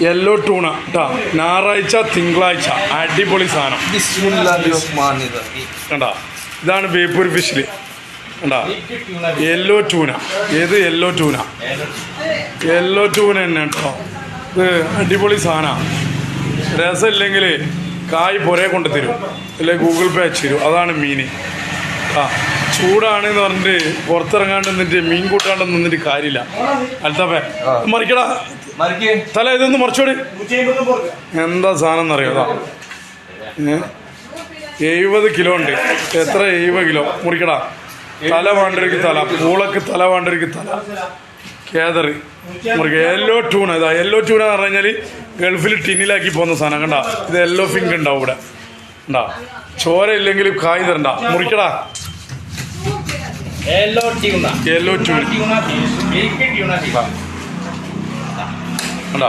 Yellow tuna കേട്ടോ. ഞായറാഴ്ച തിങ്കളാഴ്ച അടിപൊളി സാധനം കണ്ടാ. ഇതാണ് ബേപ്പൂർ ഫിഷിൽ കണ്ടാ. യെല്ലോ ടൂന. ഏത് യെല്ലോ ടൂന? യെല്ലോ ടൂന തന്നെ കേട്ടോ. ഇത് അടിപൊളി സാധനമാണ്. രസമില്ലെങ്കിൽ കായ് പുരേ കൊണ്ട് തരും, അല്ലെങ്കിൽ ഗൂഗിൾ പേ അയച്ചു തരും. അതാണ് മീൻ. ആ ചൂടാണെന്ന് പറഞ്ഞിട്ട് പുറത്തിറങ്ങാണ്ട് നിന്നിട്ട് മീൻ കൂട്ടാണ്ട് നിന്നിട്ട് കാര്യമില്ല. അൽത്താപ്പേ മറിക്കടാ തല. ഇതൊന്ന് മറിച്ചോട്. എന്താ സാധനം എന്നറിയാം. 70 കിലോ ഉണ്ട്. എത്ര 70 കിലോ? മുറിക്കടാ. തല വേണ്ടവർക്ക് തല, പൂളക്ക് തല വേണ്ടവർക്ക് തല. കേദർ മുറിക്കുക. Yellow tuna. ഇതാ യെല്ലോ ടൂണ എന്ന് പറഞ്ഞു കഴിഞ്ഞാൽ ഗൾഫിൽ ടിന്നിലാക്കി പോകുന്ന സാധനം കണ്ടാ. ഇത് യെല്ലോ ഫിങ്ക് ഉണ്ടാവും ഇവിടെ ഉണ്ടാ. ചോര ഇല്ലെങ്കിൽ കായ് തരണ്ട. മുറിക്കടാ. യെല്ലോ ടൂണ കണ്ടാ.